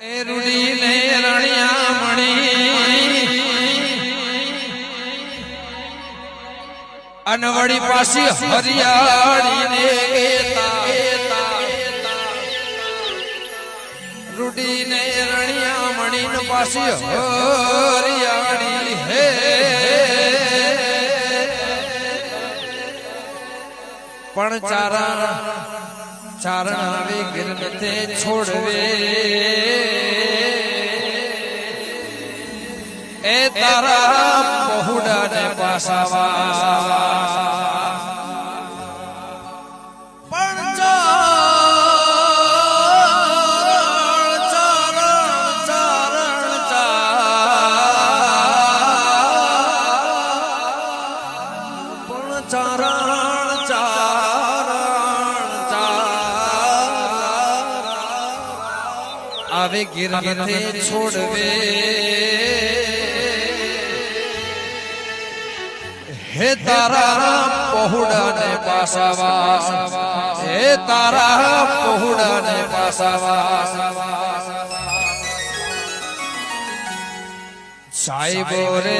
એ રૂડી ને રણિયા મણી અનવડી પાસી હરિયાળી ને રૂડી ને રણિયા મણી પાસી હરિયાળી હે પણ ચારા ચારણ આવે ગિરનતે છોડવે એ તારા પહોડા ને પાસાવા પણ આવે ગિરનતે છોડવે હે તારા પહોડા ને પાસાવા હે તારા પહોડા ને પાસાવા સાહેબો રે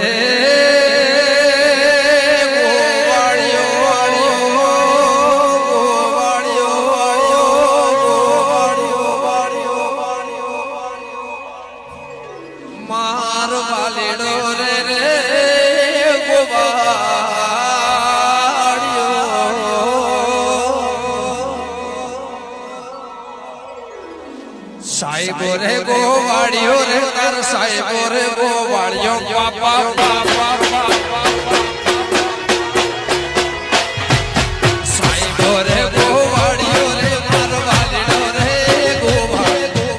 સાહેબો રે ગોવાળિયો રે તાર સાહેબો રે ગોવાળિયો બાપા બાપા સાહેબો રે ગોવાળિયો રે માર વાલીડો રે ગોવાળિયો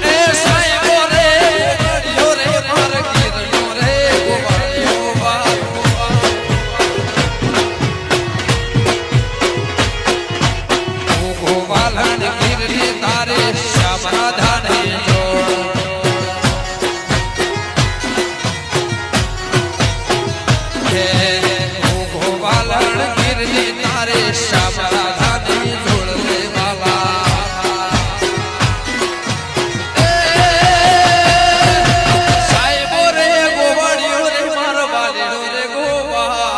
એ સાહેબો રે ગોવાળિયો રે માર ગીરનો રે ગોવાળિયો વાલણ ગીરની તારે શ્યામ રાધાને જોડ હે વાલણ ગીરની તારે શ્યામ રાધાને જોડ રે વાલા સાહેબો રે ગોવાળિયો રે મારો વાલીડો રે ગોવા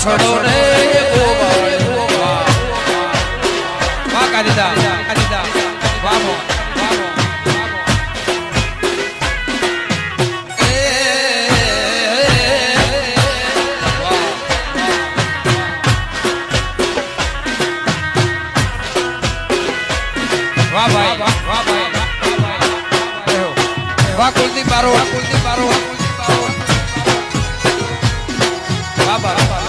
છોડો રે ગોવાળિયો વાહ કાદીદા વાહ વાહ ભાઈ વાહ ભાઈ વાહ કુલદીપ બારો વાહ ભાઈ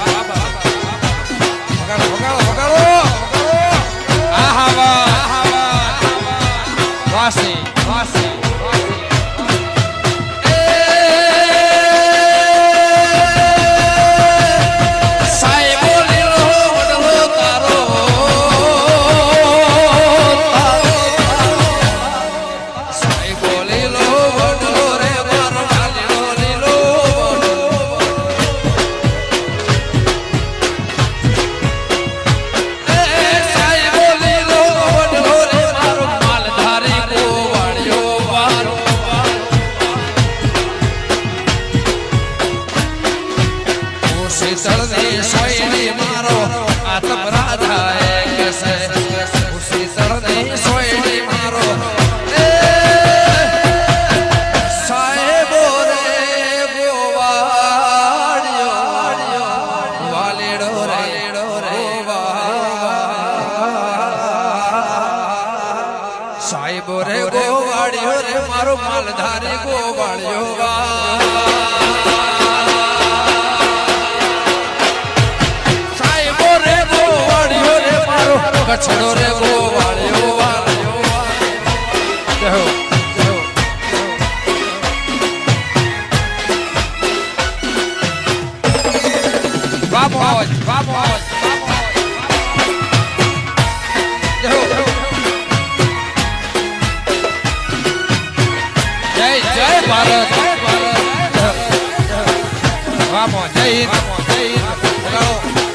સાહેબો રે ગોવાળિયો રે મારો માલધારી ગોવાળિયો સાહેબો રે ગોવાળિયો રે મારો કચડો રે ગોવાળિયો વાહ જય ભારત આમાં જઈ વગાડો